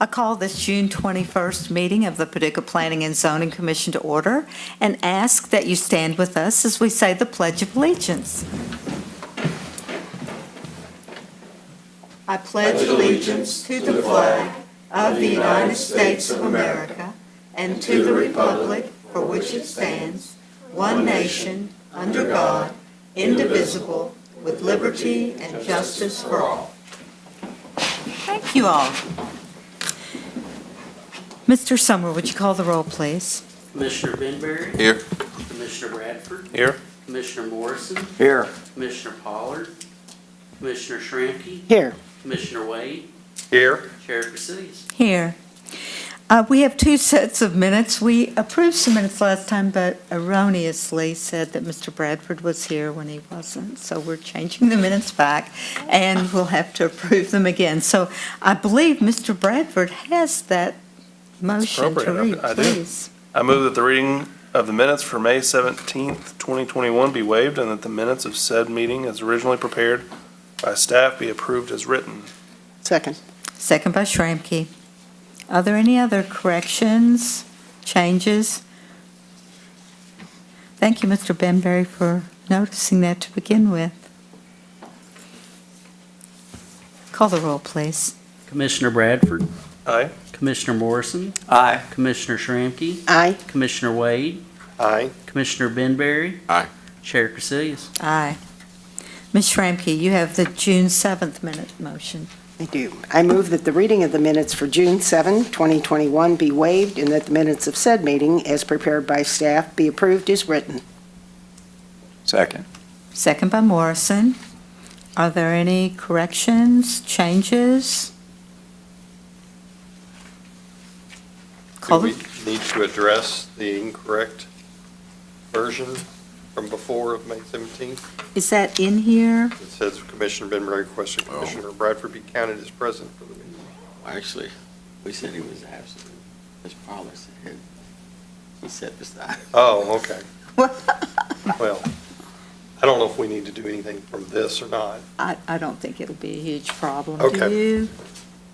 I call this June 21st meeting of the Paducah Planning and Zoning Commission to order and ask that you stand with us as we say the Pledge of Allegiance. I pledge allegiance to the flag of the United States of America and to the republic for which it stands, one nation, under God, indivisible, with liberty and justice for all. Thank you all. Mr. Summer, would you call the roll, please? Commissioner Benberry. Here. Commissioner Bradford. Here. Commissioner Morrison. Here. Commissioner Pollard. Commissioner Shramky. Here. Commissioner Wade. Here. Chair Casillas. Here. We have two sets of minutes. We approved some minutes last time, but erroneously said that Mr. Bradford was here when he wasn't. So we're changing the minutes back, and we'll have to approve them again. So I believe Mr. Bradford has that motion to read, I do. please. I move that the reading of the minutes for May 17th, 2021 be waived and that the minutes of said meeting as originally prepared by staff be approved as written. Second. Second by Shramky. Are there any other corrections, changes? Thank you, Mr. Benberry, for noticing that to begin with. Call the roll, please. Commissioner Bradford. Aye. Commissioner Morrison. Aye. Commissioner Shramky. Aye. Commissioner Wade. Aye. Commissioner Benberry. Aye. Chair Casillas. Aye. Ms. Shramky, you have the June 7th minute motion. I do. I move that the reading of the minutes for June 7, 2021 be waived and that the minutes of said meeting, as prepared by staff, be approved as written. Second. Second by Morrison. Are there any corrections, changes? Do we need to address the incorrect version from before of May 17th? Is that in here? It says Commissioner Benberry requested Commissioner Bradford be counted as present for the meeting. Actually, we said he was absent. Ms. Pollard said he sat beside. Oh, okay. Well, I don't know if we need to do anything from this or not. I don't think it'll be a huge problem. Do Okay. you?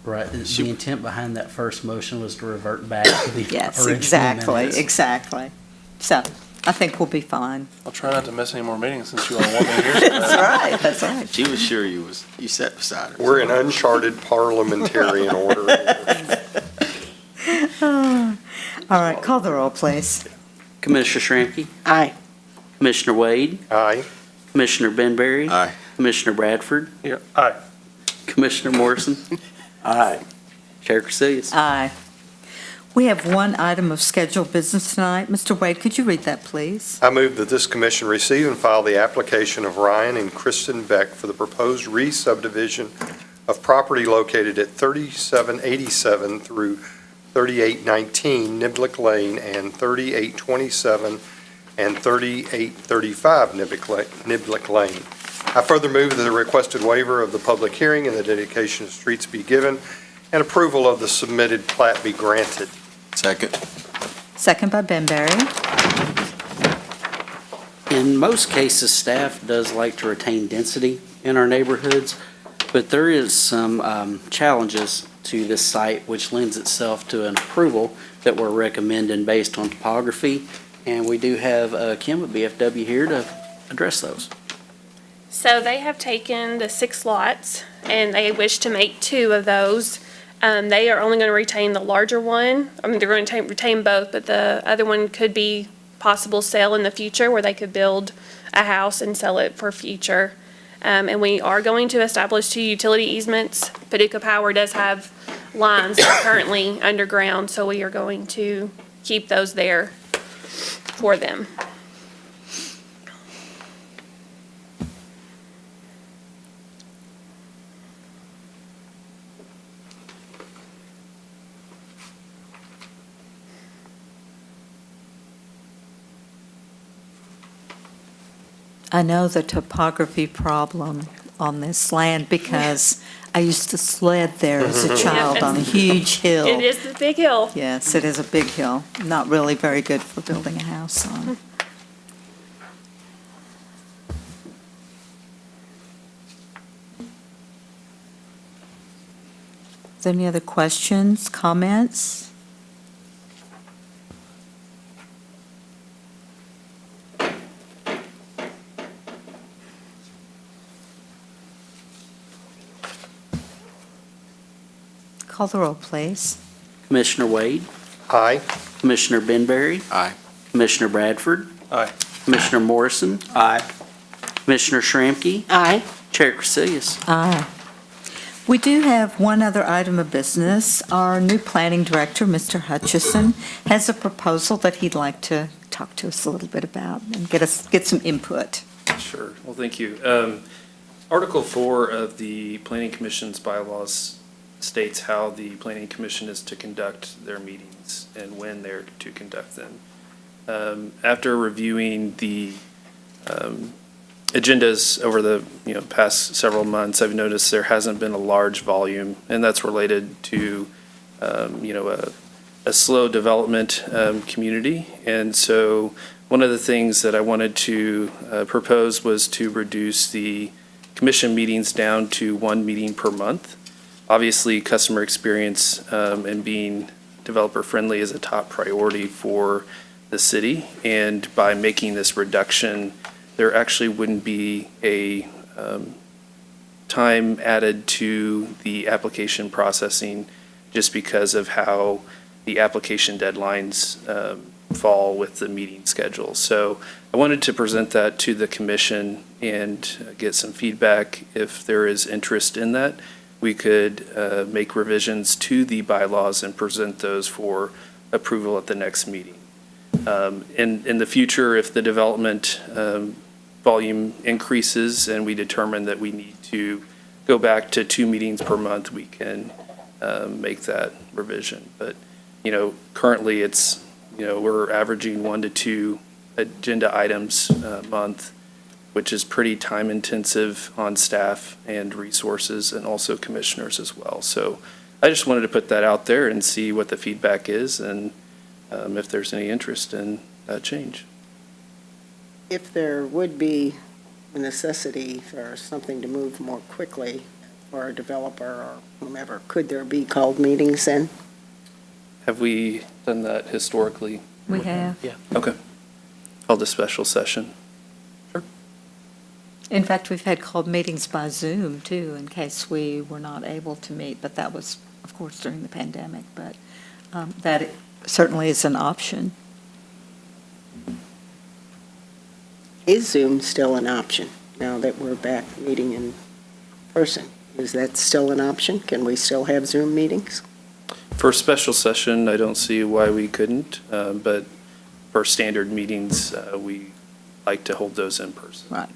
Right. The intent behind that first motion was to revert back to the Yes, original exactly, minutes. exactly. So I think we'll be fine. I'll try not to miss any more meetings since you all want me here. That's right, that's right. She was sure you sat beside her. We're in uncharted parliamentarian order. All right, call the roll, please. Commissioner Shramky. Aye. Commissioner Wade. Aye. Commissioner Benberry. Aye. Commissioner Bradford. Yeah, aye. Commissioner Morrison. Aye. Chair Casillas. Aye. We have one item of scheduled business tonight. Mr. Wade, could you read that, please? I move that this commission receive and file the application of Ryan and Kristen Beck for the proposed re-subdivision of property located at 3787 through 3819 Niblick Lane and 3827 and 3835 Niblick Lane. I further move that the requested waiver of the public hearing and the dedication of streets be given and approval of the submitted plat be granted. Second. Second by Benberry. In most cases, staff does like to retain density in our neighborhoods, but there is some challenges to this site which lends itself to an approval that we're recommending based on topography, and we do have Kim at BFW here to address those. So they have taken the 6 lots, and they wish to make 2 of those. They are only going to retain the larger one. I mean, they're going to retain both, but the other one could be possible sale in the future where they could build a house and sell it for future. And we are going to establish 2 utility easements. Paducah Power does have lines that are currently underground, so we are going to keep those there for them. I know the topography problem on this land because I used to sled there as a child on a huge hill. It is the big hill. Yes, it is a big hill. Not really very good for building a house on. Is there any other questions, comments? Call the roll, please. Commissioner Wade, Aye. Commissioner Benberry, Aye. Commissioner Bradford, Aye. Commissioner Morrison, Aye. Commissioner Shramky, Aye. Chair Crecilius. Aye. We do have one other item of business. Our new planning director, Mr. Hutchison, has a proposal that he'd like to talk to us a little bit about and get some input. Sure. Well, thank you. Article 4 of the Planning Commission's bylaws states how the Planning Commission is to conduct their meetings and when they're to conduct them. After reviewing the agendas over the past several months, I've noticed there hasn't been a large volume, and that's related to a slow development community. And so one of the things that I wanted to propose was to reduce the commission meetings down to one meeting per month. Obviously, customer experience and being developer friendly is a top priority for the city, and by making this reduction, there actually wouldn't be a time added to the application processing just because of how the application deadlines fall with the meeting schedule. So I wanted to present that to the commission and get some feedback. If there is interest in that, we could make revisions to the bylaws and present those for approval at the next meeting. In the future, if the development volume increases and we determine that we need to go back to 2 meetings per month, we can make that revision. But, currently it's, we're averaging 1 to 2 agenda items a month, which is pretty time intensive on staff and resources and also commissioners as well. So I just wanted to put that out there and see what the feedback is and if there's any interest in that change. If there would be a necessity for something to move more quickly for a developer or whomever, could there be called meetings then? Have we done that historically? We have. Okay. Called a special session. In fact, we've had called meetings by Zoom, too, in case we were not able to meet, but that was, of course, during the pandemic. But that certainly is an option. Is Zoom still an option now that we're back meeting in person? Is that still an option? Can we still have Zoom meetings? For a special session, I don't see why we couldn't, but for standard meetings, we like to hold those in person. Right.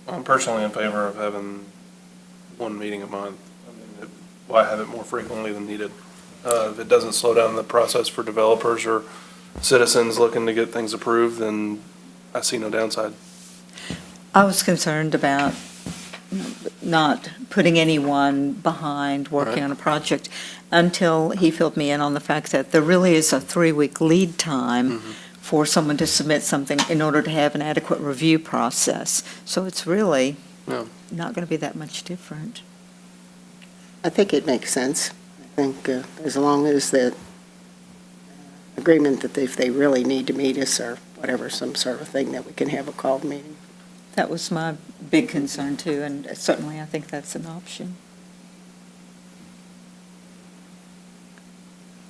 I'm personally in favor of having one meeting a month. I mean, why have it more frequently than needed? If it doesn't slow down the process for developers or citizens looking to get things approved, then I see no downside. I was concerned about not putting anyone behind working Right. on a project until he filled me in on the fact that there really is a 3-week lead time for someone to submit something in order to have an adequate review process. So it's really Yeah. not going to be that much different. I think it makes sense. I think as long as the agreement that if they really need to meet us or whatever, some sort of thing, that we can have a called meeting. That was my big concern, too, and certainly I think that's an option.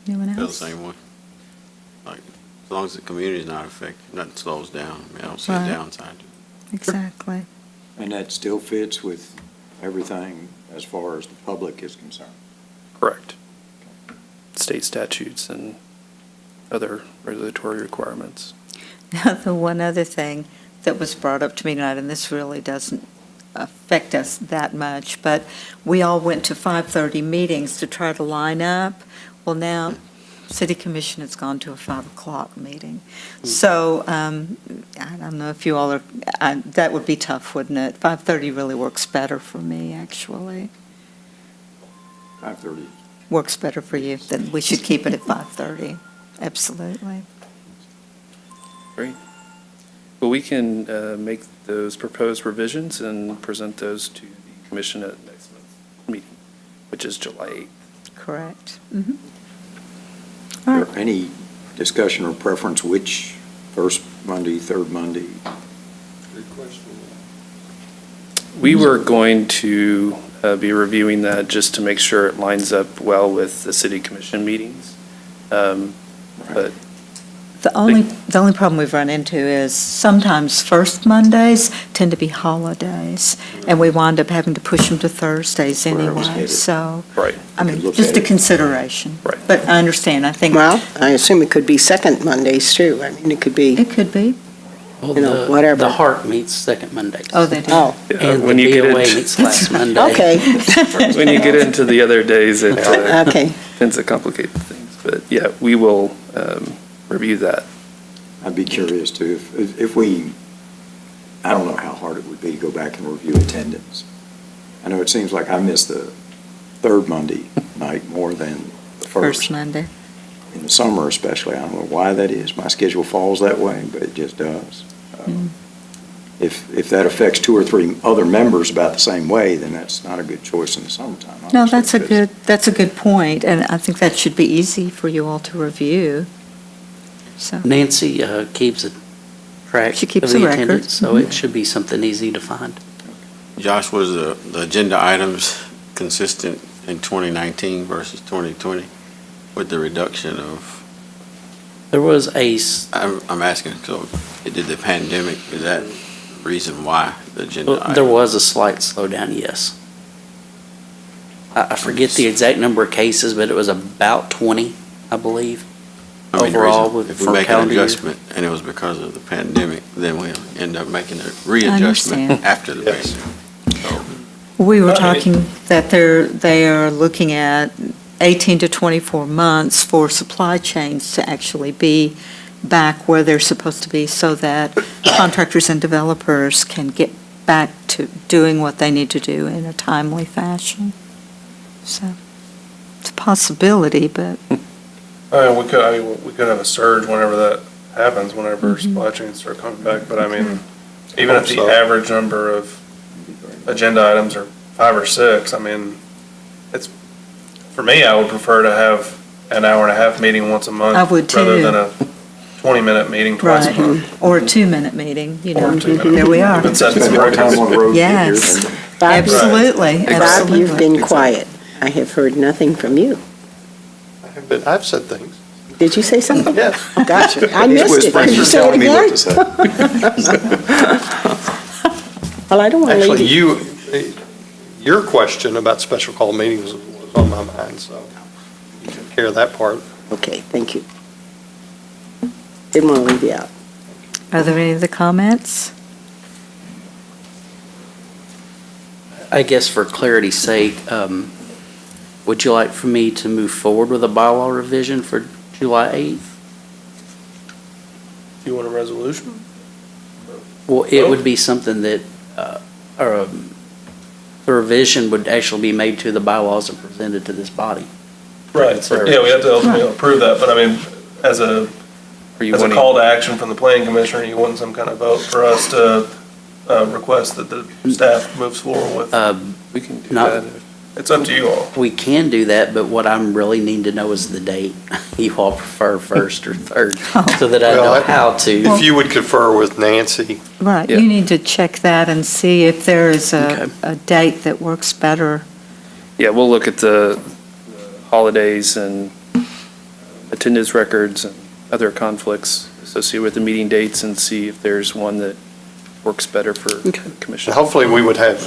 Anyone Feel the else? same way. Like, as long as the community is not affected, nothing slows down. I mean, I don't see a Right. downside to it. Exactly. And that still fits with everything as far as the public is concerned. Correct. State statutes and other regulatory requirements. Now, the one other thing that was brought up to me tonight, and this really doesn't affect us that much, but we all went to 5:30 meetings to try to line up. Well, now, City Commission has gone to a 5 o'clock meeting. So, I don't know if you all are, that would be tough, wouldn't it? 5:30 really works better for me, actually. 5:30. Works better for you, then we should keep it at 5:30. Absolutely. Great. Well, we can make those proposed revisions and present those to the commission at next month's meeting. which is July 8th. Correct. Is there any discussion or preference which first Monday, third Monday? We were going to be reviewing that just to make sure it lines up well with the city commission meetings. But The only problem we've run into is sometimes first Mondays tend to be holidays, and we wind up having to push them to Thursdays Where I was anyway, headed. so, right. I We mean, could look just at a it. consideration. Right. But I understand, I think. Well, I assume it could be second Mondays too. I mean, it could be, It could be. Well, You know, the- whatever. The Heart meets second Mondays. Oh, they do. oh, And When the you get BOA into- meets last Monday. okay, When you get into the other days, it okay. tends to complicate things. But yeah, we will review that. I'd be curious too, if we, I don't know how hard it would be to go back and review attendance. I know it seems like I miss the third Monday night more than the First first. Monday. In the summer especially, I don't know why that is. My schedule falls that way, but it just does. If that affects two or three other members about the same way, then that's not a good choice in the summertime. No, obviously, because- that's a good point, and I think that should be easy for you all to review. So, Nancy keeps a track She keeps of a the record. attendance, so it should be something easy to find. Josh, was the agenda items consistent in 2019 versus 2020 with the reduction of, There was I'm asking, so did the pandemic, is that the reason why the agenda there item? was a slight slowdown, yes. I forget the exact number of cases, but it was about 20, I believe. I mean, the overall reason- with- If we for make an calendar year. adjustment and it was because of the pandemic, then we'll end up making a readjustment understand. after the Yes. pandemic. So, we were I mean- talking that they are looking at 18 to 24 months for supply chains to actually be back where they're supposed to be, so that contractors and developers can get back to doing what they need to do in a timely fashion. So, it's a possibility, but We could have a surge whenever that happens, whenever supply chains start coming back, but I mean, even if the So- average number of agenda items are 5 or 6, I mean, it's, for me, I would prefer to have an hour and a half meeting once a month. I would Rather too. than a 20-minute meeting twice a right, month. or a 2-minute meeting, you Or know. a 2-minute. There we are. We've been setting Spend some more time records. on the road to get here Yes. than- Bob, Absolutely, Bob, absolutely. you've been quiet. I have heard nothing from you. I've said things. Did you say something? Yes. Gotcha. I He's missed it. whispering, Could you you're say it telling me what again? to say. Well, I don't want to Actually, leave your question about special call meetings was on my mind, so you took care of that part. Okay, thank you. Didn't want to leave you out. Are there any other comments? I guess for clarity's sake, would you like for me to move forward with a bylaw revision for July 8th? Do you want a resolution? Well, it would be something that, the revision would actually be made to the bylaws and presented to this body. Right, yeah, we have to ultimately approve that, but I mean, as a Are you As a wanting- call to action from the planning commissioner, you want some kind of vote for us to request that the staff moves forward with? We can do Not- that. It's up to you all. We can do that, but what I'm really needing to know is the date. You all prefer first or third, so that I Well, know how to. If you would confer with Nancy, Right, Yeah. you need to check that and see if there is Okay. a date that works better. Yeah, we'll look at the holidays and attendance records and other conflicts associated with the meeting dates and see if there's one that works better for the commission. hopefully we would have,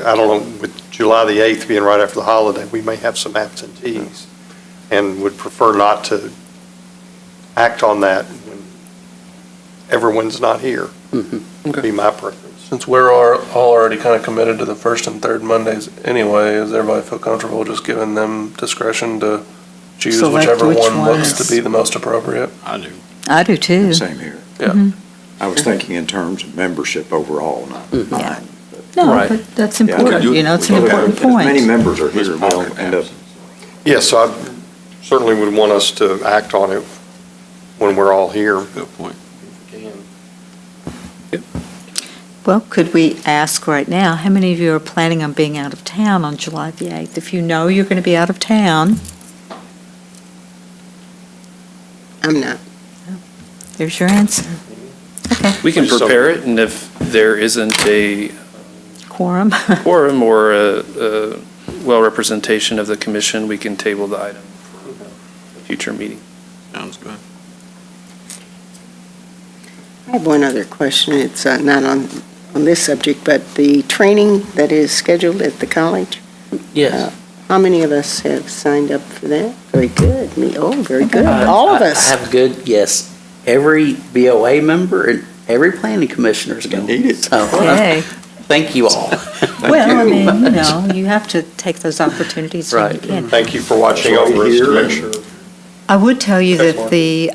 I don't know, with July the 8th being right after the holiday, we may have some absentees and would prefer not to act on that when everyone's not here. Would be my preference. Since we're all already kind of committed to the first and third Mondays anyway, does everybody feel comfortable just giving them discretion to choose Select whichever which one looks ones. to be the most appropriate? I do. I do too. Same here. Yeah. I was thinking in terms of membership overall, not mine. but- No, Right. but that's Yeah, important, do- you know, it's an Look, important As many point. members are here, we'll end up, Yes, so I certainly would want us to act on it when we're all here. Good point. Well, could we ask right now, how many of you are planning on being out of town on July the 8th? If you know you're going to be out of town, I'm not. there's your answer. Okay, We can prepare it, and if there isn't a quorum. quorum or a well representation of the commission, we can table the item for a future meeting. Sounds good. I have one other question. It's not on this subject, but the training that is scheduled at the college, Yes. how many of us have signed up for that? Very good. Me, oh, very good. All of us. I have good, yes. Every BOA member and every planning commissioner is going. Need it. Okay. Thank you all. Well, I mean, you have to take those opportunities when you Right. can. Thank you for watching That's why over us you're to here. make sure. I would tell you Thanks, that Mark. the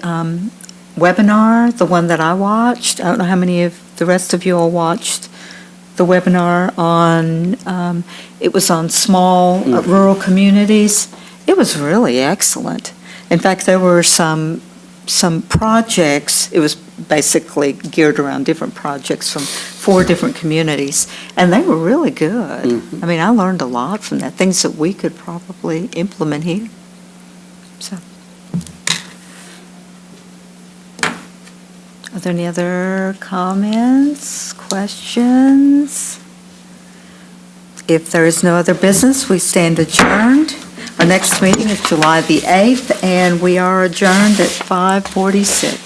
webinar, the one that I watched, I don't know how many of the rest of you all watched the webinar on, it was on small rural communities. It was really excellent. In fact, there were some projects, it was basically geared around different projects from 4 different communities, and they were really good. I mean, I learned a lot from that, things that we could probably implement here. So. Are there any other comments, questions? If there is no other business, we stand adjourned. Our next meeting is July the 8th, and we are adjourned at 5:46.